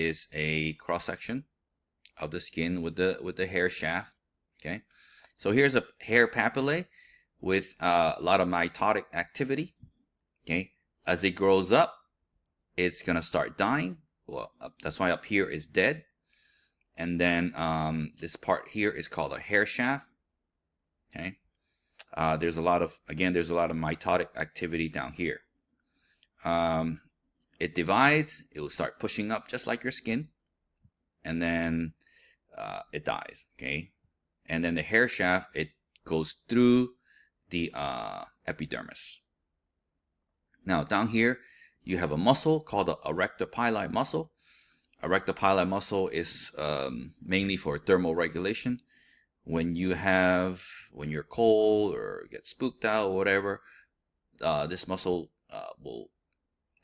is a cross section of the skin with the hair shaft. Okay, so here's a hair papillae with a lot of mitotic activity. Okay, as it grows up, it's gonna start dying. Well, that's why up here is dead, and then this part here is called a hair shaft. Okay, there's a lot of mitotic activity down here. It divides. It will start pushing up just like your skin, and then it dies. Okay, and then the hair shaft, it goes through the epidermis. Now down here you have a muscle called the arrectopili muscle. Arrectopili muscle is mainly for thermal regulation. When you're cold or get spooked out or whatever, this muscle will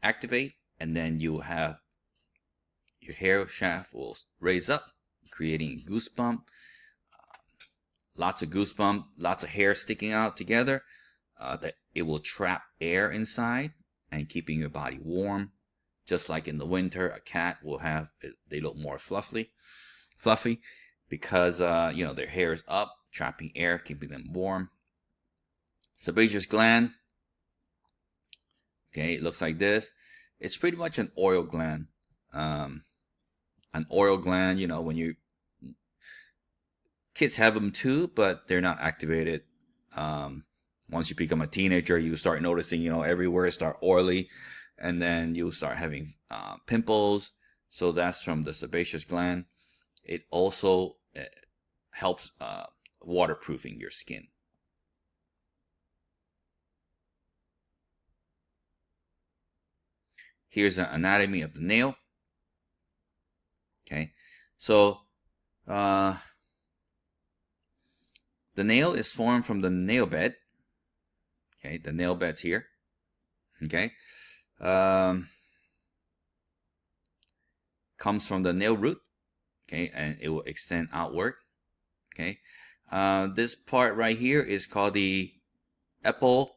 activate, and then you have your hair shaft will raise up, creating goosebump. Lots of goosebump, lots of hair sticking out together. That it will trap air inside and keeping your body warm. Just like in the winter, a cat will have, they look more fluffy, because their hair is up, trapping air, keeping them warm. Sebaceous gland. Okay, it looks like this. It's pretty much an oil gland. An oil gland, when kids have them too, but they're not activated. Once you become a teenager, you start noticing, everywhere start oily, and then you start having pimples. So that's from the sebaceous gland. It also helps waterproofing your skin. Here's an anatomy of the nail. Okay, so the nail is formed from the nail bed. Okay, the nail bed's here. Okay, comes from the nail root. Okay, and it will extend outward. Okay, this part right here is called the eponychium.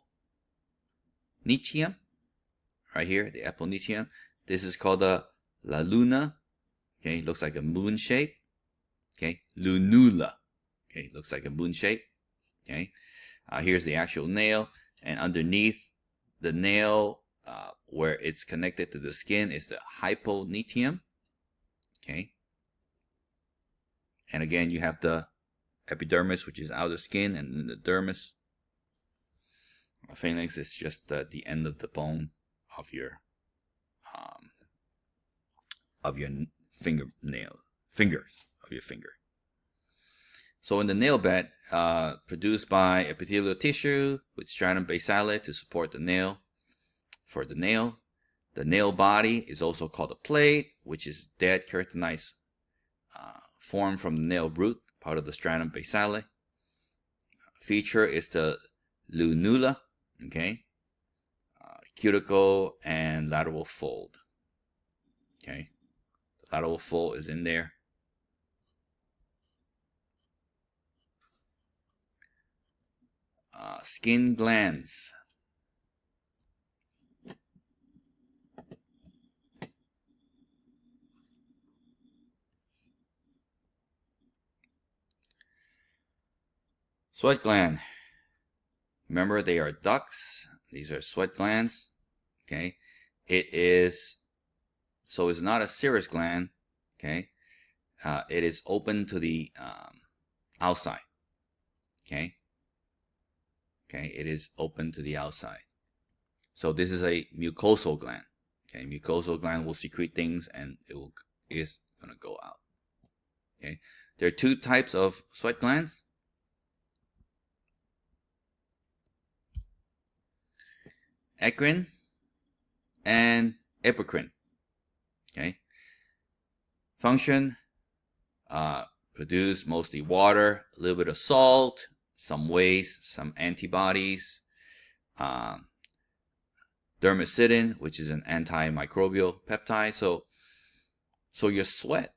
Right here, the eponychium. This is called the laluna. Okay, looks like a moon shape. Okay, lunula. Okay, looks like a moon shape. Okay, here's the actual nail, and underneath the nail, where it's connected to the skin, is the hyponychium. Okay, and again, you have the epidermis, which is outer skin, and then the dermis. Phalanx is just the end of the bone of your fingers of your finger. So in the nail bed, produced by epithelial tissue with stratum basale to support the nail. For the nail body is also called a plate, which is dead keratinized formed from the nail root, part of the stratum basale. Feature is the lunula. Okay, cuticle and lateral fold. Okay, the lateral fold is in there. Skin glands. Sweat gland. Remember, they are ducts. These are sweat glands. Okay, it's not a serous gland. Okay, it is open to the outside. Okay, it is open to the outside. So this is a mucosal gland. Okay, mucosal gland will secrete things, and is gonna go out. Okay, there are two types of sweat glands. Eccrine and epicrine. Okay, function, produce mostly water, a little bit of salt, some waste, some antibodies. Dermacidin, which is an antimicrobial peptide. So your sweat,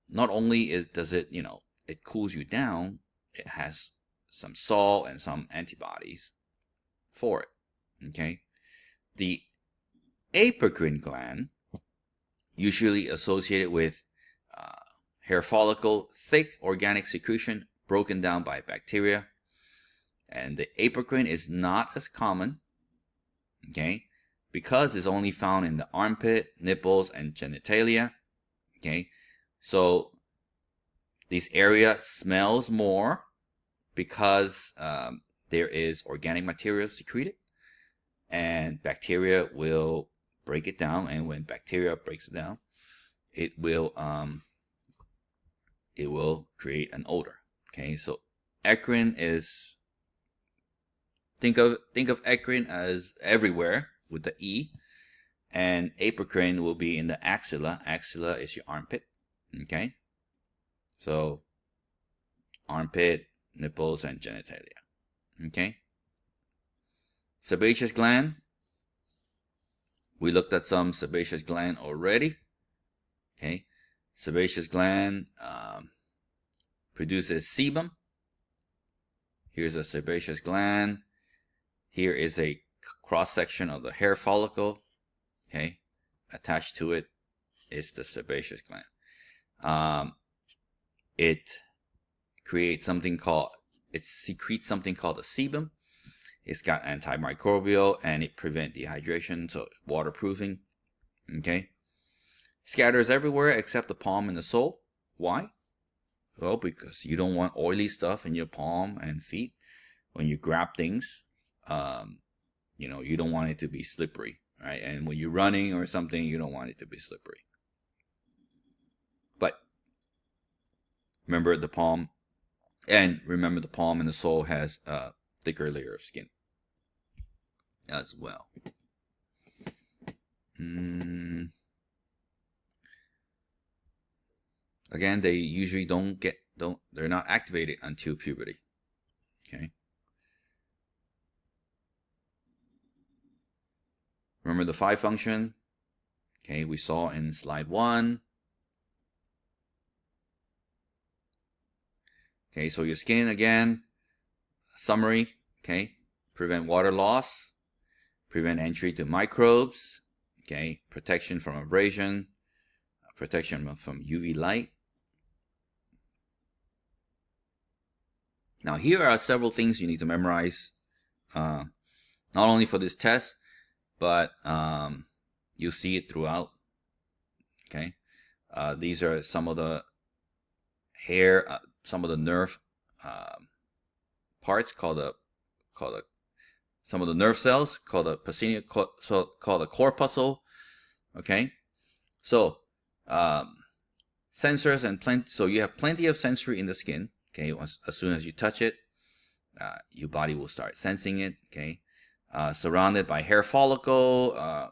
not only does it, it cools you down, it has some salt and some antibodies for it. Okay, the apicrine gland usually associated with hair follicle, thick organic secretion broken down by bacteria. And the apocrine is not as common, okay, because it's only found in the armpit, nipples, and genitalia, okay. So this area smells more because there is organic material secreted, and bacteria will break it down. And when bacteria breaks it down, it will create an odor. Okay, so eccrine is, think of eccrine as everywhere with the E, and apocrine will be in the axilla. Axilla is your armpit. Okay, so armpit, nipples, and genitalia. Okay, sebaceous gland. We looked at some sebaceous gland already. Okay, sebaceous gland produces sebum. Here's a sebaceous gland. Here is a cross section of the hair follicle. Okay, attached to it is the sebaceous gland. It creates something called, it secretes something called a sebum. It's got antimicrobial and it prevents dehydration, so waterproofing. Okay, scatters everywhere except the palm and the sole. Why? Well, because you don't want oily stuff in your palm and feet when you grab things. You don't want it to be slippery, right? And when you're running or something, you don't want it to be slippery. But remember the palm and the sole has a thicker layer of skin as well. Again, they usually they're not activated until puberty. Okay. Remember the 5 function? Okay, we saw in slide 1. Okay, so your skin again, summary, okay, prevent water loss, prevent entry to microbes, okay, protection from abrasion, protection from UV light. Now here are several things you need to memorize, not only for this test, but you'll see it throughout. Okay, these are some of the hair, some of the nerve parts some of the nerve cells called the called the corpuscle. Okay, so sensors and so you have plenty of sensory in the skin. Okay, as soon as you touch it, your body will start sensing it. Okay, surrounded by hair follicle,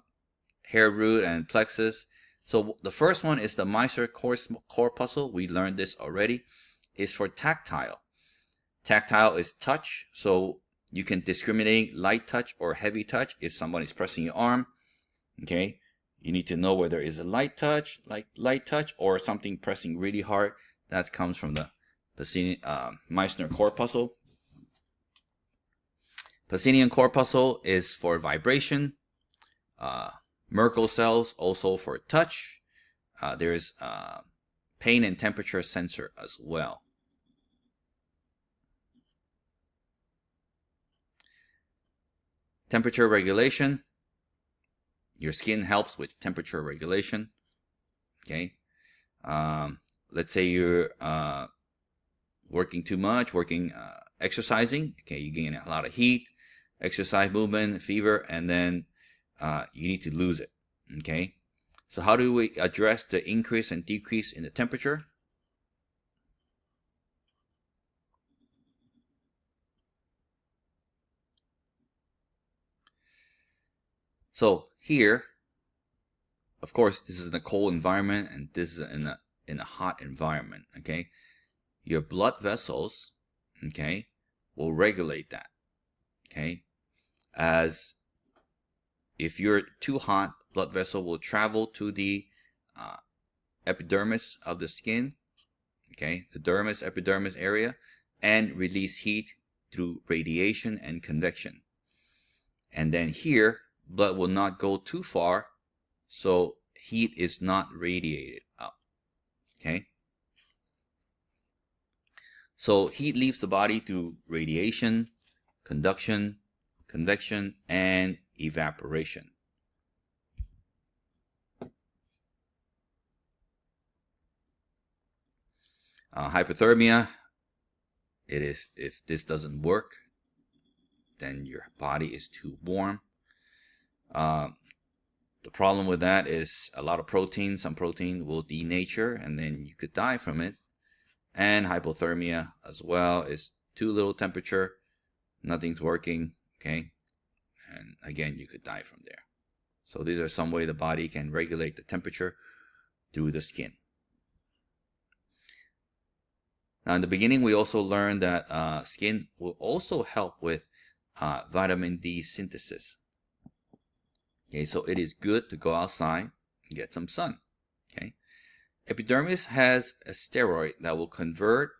hair root, and plexus. So the first one is the Meissner corpuscle. We learned this already. Is for tactile. Tactile is touch, so you can discriminate light touch or heavy touch. If somebody's pressing your arm, okay, you need to know whether it's a light touch, like light touch, or something pressing really hard. That comes from the Meissner corpuscle. Pacinian corpuscle is for vibration. Merkel cells also for touch. There's pain and temperature sensor as well. Temperature regulation. Your skin helps with temperature regulation. Okay. Let's say you're working too much, exercising. Okay, you gain a lot of heat, exercise, movement, fever, and then you need to lose it. Okay. So how do we address the increase and decrease in the temperature? So here, of course, this is in a cold environment and this is in a hot environment. Okay, your blood vessels, okay, will regulate that. Okay, as if you're too hot, blood vessel will travel to the epidermis of the skin, okay, the dermis, epidermis area, and release heat through radiation and convection. And then here, blood will not go too far, so heat is not radiated out. Okay? So heat leaves the body through radiation, conduction, convection, and evaporation. Hypothermia, it is if this doesn't work, then your body is too warm. The problem with that is a lot of protein, some protein will denature and then you could die from it. And hypothermia as well is too little temperature, nothing's working, okay? And again, you could die from there. So these are some way the body can regulate the temperature through the skin. Now in the beginning, we also learned that skin will also help with vitamin D synthesis. Okay, so it is good to go outside and get some sun. Okay, epidermis has a steroid that will convert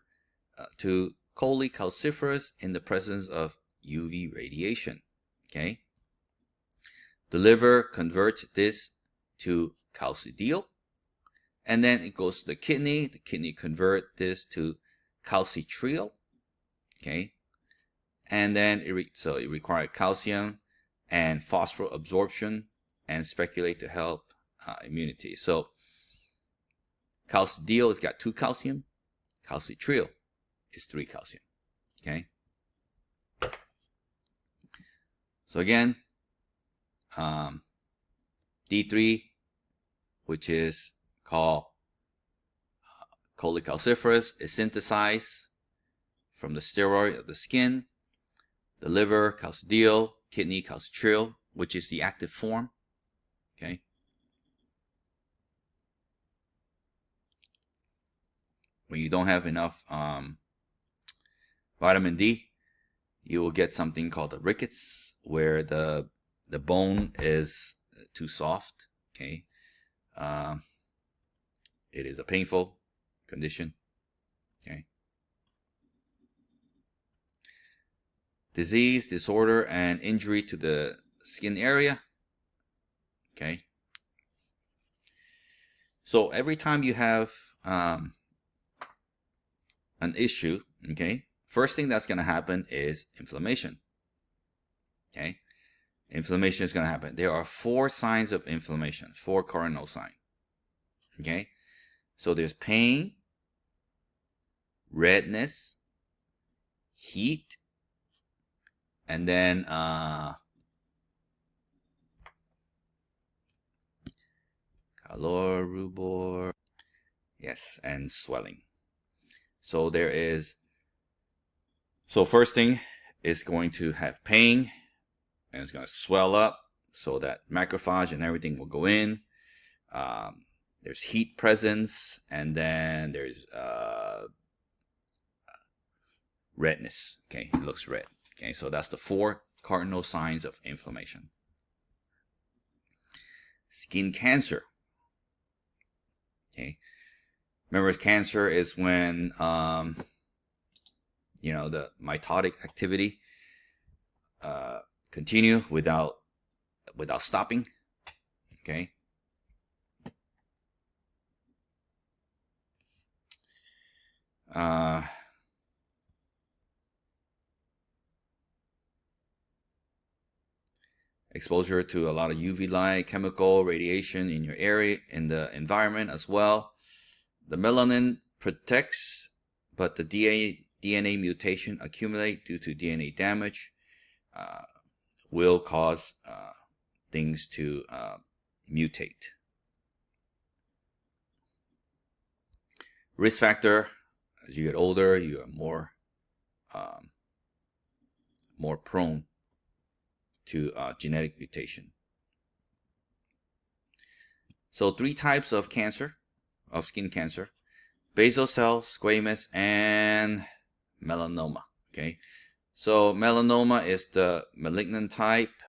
to cholecalciferous in the presence of UV radiation. Okay, the liver converts this to calcidiol, and then it goes to the kidney. The kidney convert this to calcitriol. Okay, and then it requires calcium and phosphorus absorption and speculate to help immunity. So calcidiol has got 2 calcium, calcitriol is 3 calcium. Okay. So again, D3, which is called cholecalciferous, is synthesized from the steroid of the skin. The liver, calcidiol, kidney, calcitriol, which is the active form. Okay. When you don't have enough vitamin D, you will get something called the rickets, where the bone is too soft. Okay. It is a painful condition. Okay. Disease, disorder, and injury to the skin area. Okay. So every time you have an issue, okay, first thing that's going to happen is inflammation. Okay. Inflammation is going to happen. There are 4 signs of inflammation, 4 cardinal signs. Okay. So there's pain, redness, heat, and then calor, rubor, yes, and swelling. So there is, so first thing is going to have pain, and it's going to swell up so that macrophage and everything will go in. There's heat presence, and then there's redness. Okay, it looks red. Okay, so that's the 4 cardinal signs of inflammation. Skin cancer. Okay, remember, cancer is when you know, the mitotic activity continue without stopping. Okay. Exposure to a lot of UV light, chemical radiation in your area, in the environment as well. The melanin protects, but the DNA mutation accumulate due to DNA damage will cause things to mutate. Risk factor: as you get older, you are more prone to genetic mutation. So 3 types of cancer, of skin cancer: basal cell, squamous, and melanoma. Okay, so melanoma is the malignant type.